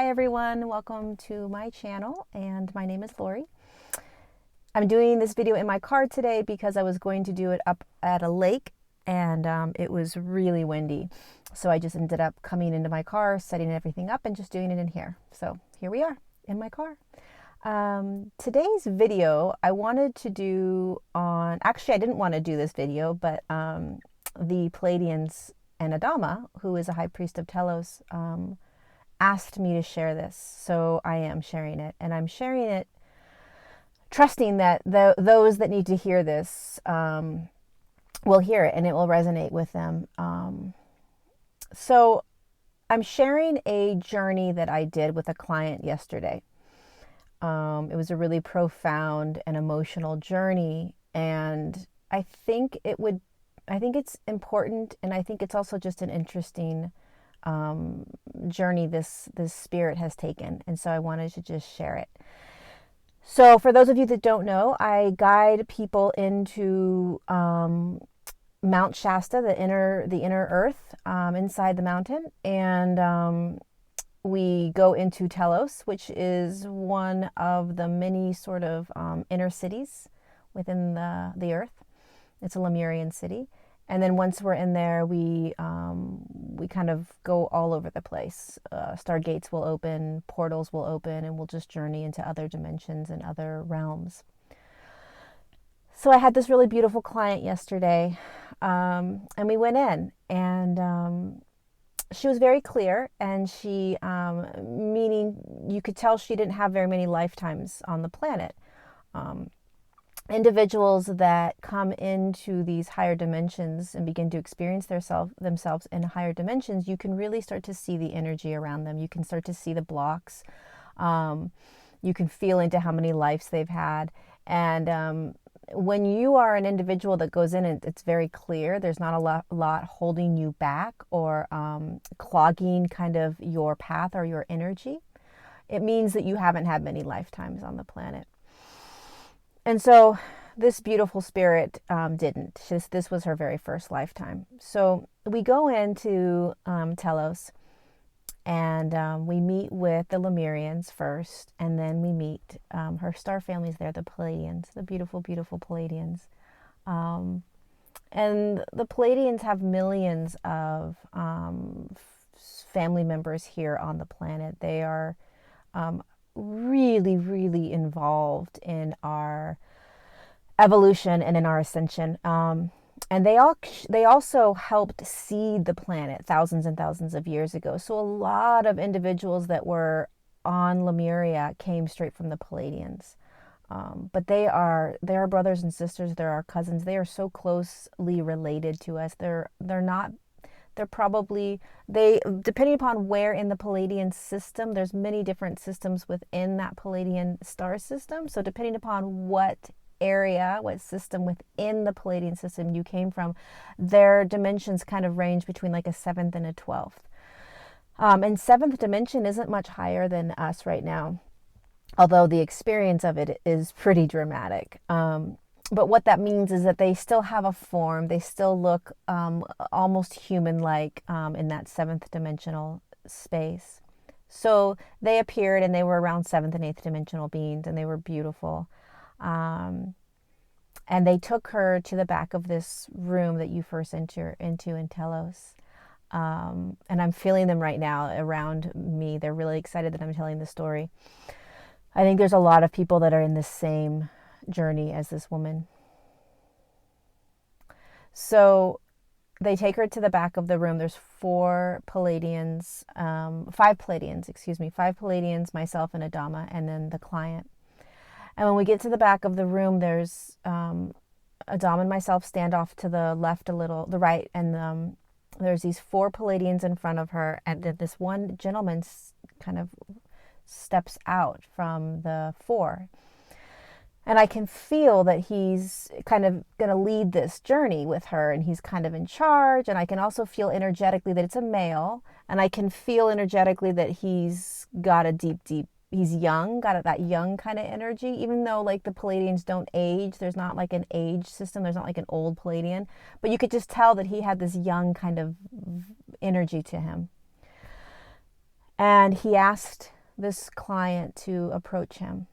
Hi everyone, welcome to my channel, and my name is Lori. I'm doing this video in my car today because I was going to do it up at a lake, and it was really windy. So I just ended up coming into my car, setting everything up, and just doing it in here. So here we are in my car. Today's video I wanted to do on, actually I didn't want to do this video, but the Pleiadians and Adama, who is a high priest of Telos, asked me to share this. So I am sharing it, and I'm sharing it trusting that those that need to hear this will hear it and it will resonate with them. So I'm sharing a journey that I did with a client yesterday. It was a really profound and emotional journey, and I think it's important, and I think it's also just an interesting journey this spirit has taken, and so I wanted to just share it. So for those of you that don't know, I guide people into Mount Shasta, the inner earth inside the mountain, and we go into Telos, which is one of the many sort of inner cities within the earth. It's a Lemurian city. And then once we're in there, we kind of go all over the place. Stargates will open, portals will open, and we'll just journey into other dimensions and other realms. So I had this really beautiful client yesterday, and we went in, and she was very clear, and she, meaning you could tell she didn't have very many lifetimes on the planet. Individuals that come into these higher dimensions and begin to experience themselves in higher dimensions, you can really start to see the energy around them. You can start to see the blocks. You can feel into how many lives they've had. And when you are an individual that goes in, and it's very clear, there's not a lot holding you back or clogging kind of your path or your energy. It means that you haven't had many lifetimes on the planet. And so this beautiful spirit didn't. This was her very first lifetime. So we go into Telos, and we meet with the Lemurians first, and then we meet her star families there, the Pleiadians, the beautiful, beautiful Pleiadians. And the Pleiadians have millions of family members here on the planet. They are really, really involved in our evolution and in our ascension. And they also helped seed the planet thousands and thousands of years ago. So a lot of individuals that were on Lemuria came straight from the Pleiadians. But they are brothers and sisters. They're our cousins. They are so closely related to us. Depending upon where in the Pleiadian system, there's many different systems within that Pleiadian star system. So depending upon what system within the Pleiadian system you came from, their dimensions kind of range between like a 7th and a 12th. And 7th dimension isn't much higher than us right now, although the experience of it is pretty dramatic. But what that means is that they still have a form. They still look almost human-like in that 7th dimensional space. So they appeared, and they were around 7th and 8th dimensional beings, and they were beautiful. And they took her to the back of this room that you first enter into in Telos. And I'm feeling them right now around me. They're really excited that I'm telling the story. I think there's a lot of people that are in the same journey as this woman. So they take her to the back of the room. There's five Pleiadians, myself and Adama, and then the client. And when we get to the back of the room, there's Adama and myself stand off to the left the right, and there's these 4 Pleiadians in front of her, and this one gentleman kind of steps out from the 4. And I can feel that he's kind of going to lead this journey with her, and he's kind of in charge. And I can also feel energetically that it's a male, and I can feel energetically that he's got a deep, he's young, got that young kind of energy, even though like the Pleiadians don't age. There's not like an age system. There's not like an old Pleiadian, but you could just tell that he had this young kind of energy to him. And he asked this client to approach him.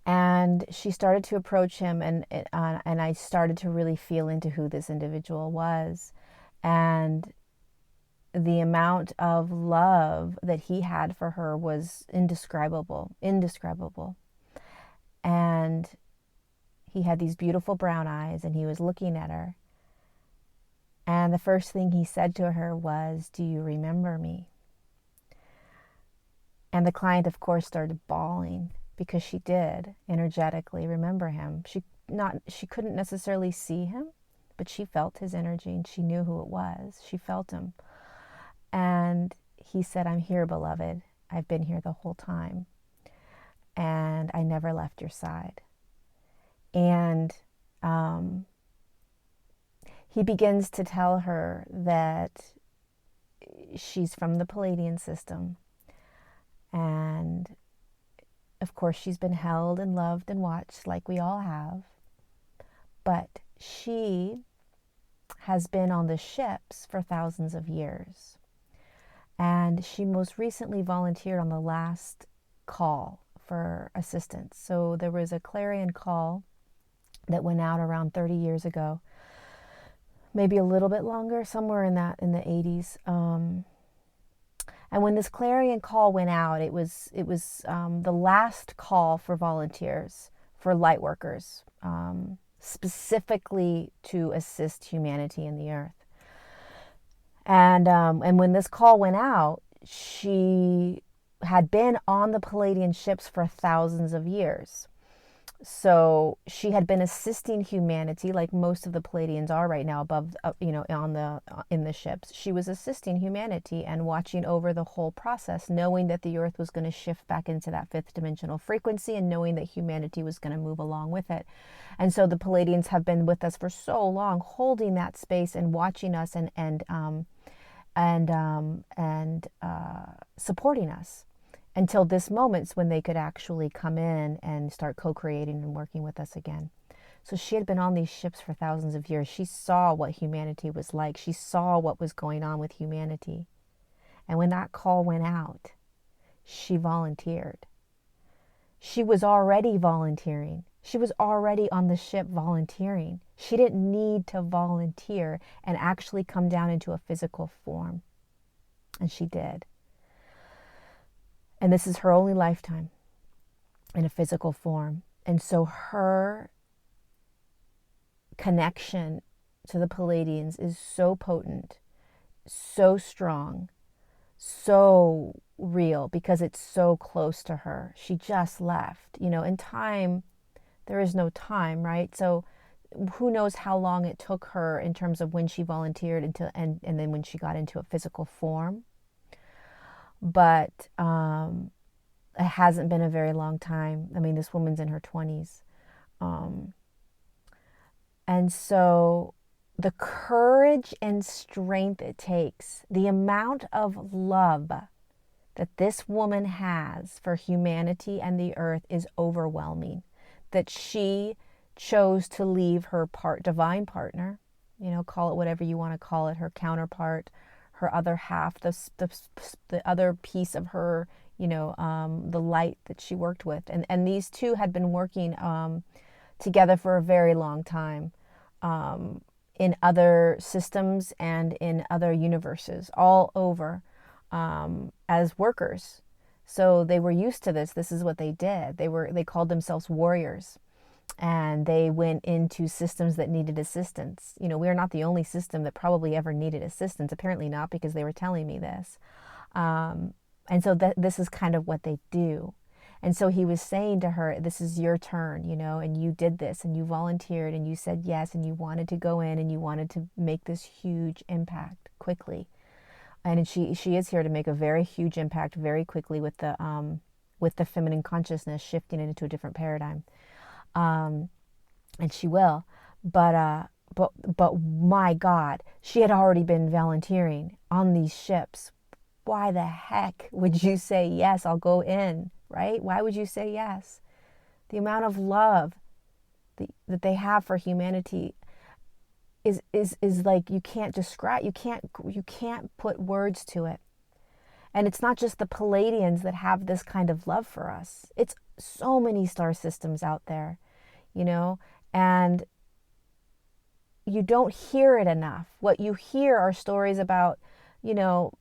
And she started to approach him, and I started to really feel into who this individual was. And the amount of love that he had for her was indescribable, indescribable. And he had these beautiful brown eyes, and he was looking at her. And the first thing he said to her was, "Do you remember me?" And the client, of course, started bawling because she did energetically remember him. She couldn't necessarily see him, but she felt his energy, and she knew who it was. She felt him. And he said, "I'm here, beloved. I've been here the whole time. And I never left your side." And he begins to tell her that she's from the Pleiadian system. And of course, she's been held and loved and watched like we all have. But she has been on the ships for thousands of years. And she most recently volunteered on the last call for assistance. So there was a clarion call that went out around 30 years ago, maybe a little bit longer, somewhere in the 80s. And when this clarion call went out, it was the last call for volunteers, for light workers, specifically to assist humanity in the earth. And when this call went out, she had been on the Pleiadian ships for thousands of years. So she had been assisting humanity, like most of the Pleiadians are right now, above, in the ships. She was assisting humanity and watching over the whole process, knowing that the earth was going to shift back into that fifth dimensional frequency, and knowing that humanity was going to move along with it. And so the Pleiadians have been with us for so long, holding that space and watching us and supporting us, until this moment when they could actually come in and start co-creating and working with us again. So she had been on these ships for thousands of years. She saw what humanity was like. She saw what was going on with humanity. And when that call went out, she volunteered. She was already volunteering. She was already on the ship volunteering. She didn't need to volunteer and actually come down into a physical form. And she did. And this is her only lifetime in a physical form. And so her connection to the Pleiadians is so potent, so strong, so real, because it's so close to her. She just left. In time, there is no time, right? So who knows how long it took her in terms of when she volunteered and then when she got into a physical form. But it hasn't been a very long time. I mean, this woman's in her 20s. And so the courage and strength it takes, the amount of love that this woman has for humanity and the earth is overwhelming. That she chose to leave her divine partner, call it whatever you want to call it, her counterpart, her other half, the other piece of her, the light that she worked with. And these two had been working together for a very long time in other systems and in other universes all over as workers. So they were used to this. This is what they did. They called themselves warriors. And they went into systems that needed assistance. We're not the only system that probably ever needed assistance. Apparently not, because they were telling me this. And so this is kind of what they do. And so he was saying to her, this is your turn, and you did this, and you volunteered, and you said yes, and you wanted to go in, and you wanted to make this huge impact quickly. And she is here to make a very huge impact very quickly with the feminine consciousness, shifting it into a different paradigm. And she will, but my God, she had already been volunteering on these ships. Why the heck would you say yes? I'll go in, right? Why would you say yes? The amount of love that they have for humanity is like you can't describe. You can't put words to it. And it's not just the Pleiadians that have this kind of love for us. It's so many star systems out there, you know, and you don't hear it enough. What you hear are stories about, you know,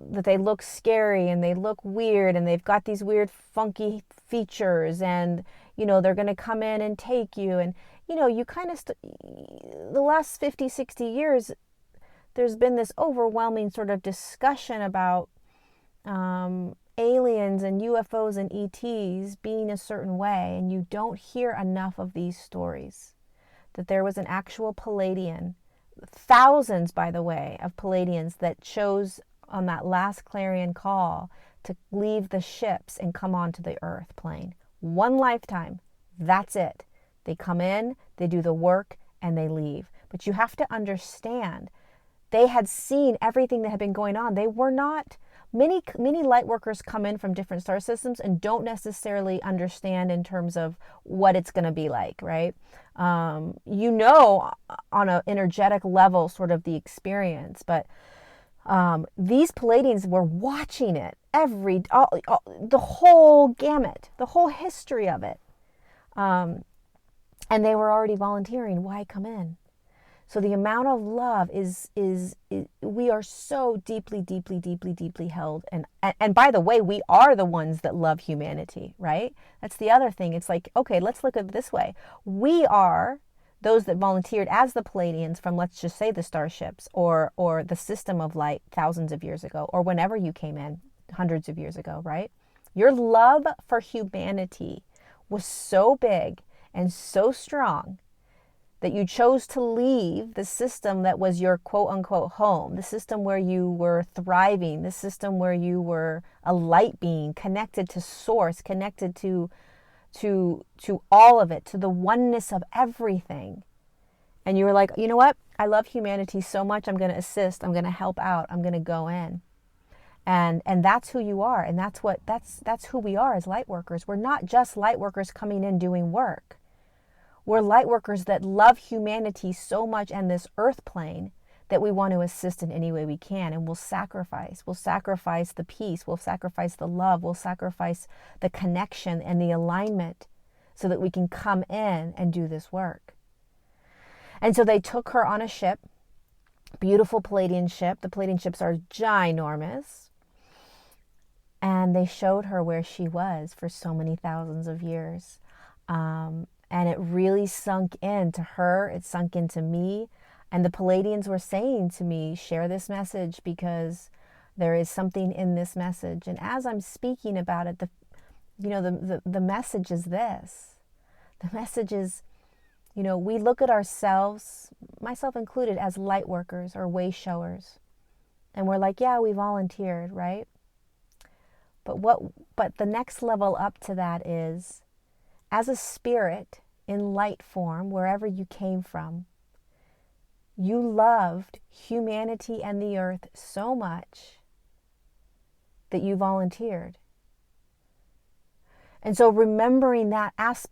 that they look scary and they look weird and they've got these weird funky features and, you know, they're going to come in and take you. And, you know, you kind of, the last 50, 60 years, there's been this overwhelming sort of discussion about aliens and UFOs and ETs being a certain way. And you don't hear enough of these stories. That there was an actual Pleiadian, thousands, by the way, of Pleiadians that chose on that last clarion call to leave the ships and come onto the earth plane. One lifetime, that's it. They come in, they do the work, and they leave. But you have to understand, they had seen everything that had been going on. They were not, many light workers come in from different star systems and don't necessarily understand in terms of what it's going to be like, right? You know, on an energetic level, sort of the experience, but these Pleiadians were watching it the whole gamut, the whole history of it. And they were already volunteering. Why come in? So the amount of love is we are so deeply, deeply, deeply, deeply held. And by the way, we are the ones that love humanity, right? That's the other thing. It's like, okay, let's look at it this way. We are those that volunteered as the Pleiadians from, let's just say, the starships or the system of light thousands of years ago, or whenever you came in hundreds of years ago, right? Your love for humanity was so big and so strong that you chose to leave the system that was your quote unquote home, the system where you were thriving, the system where you were a light being connected to source, connected to all of it, to the oneness of everything. And you were like, you know what? I love humanity so much. I'm going to assist. I'm going to help out. I'm going to go in. And that's who you are. And that's who we are as light workers. We're not just light workers coming in doing work. We're light workers that love humanity so much and this earth plane that we want to assist in any way we can. And we'll sacrifice. We'll sacrifice the peace. We'll sacrifice the love. We'll sacrifice the connection and the alignment so that we can come in and do this work. And so they took her on a ship, beautiful Pleiadian ship. The Pleiadian ships are ginormous. And they showed her where she was for so many thousands of years. And it really sunk into her. It sunk into me. And the Pleiadians were saying to me, share this message because there is something in this message. And as I'm speaking about it, the message is this. The message is, you know, we look at ourselves, myself included, as light workers or way showers. And we're like, yeah, we volunteered, right? But the next level up to that is, as a spirit in light form, wherever you came from, you loved humanity and the earth so much that you volunteered. And so remembering that aspect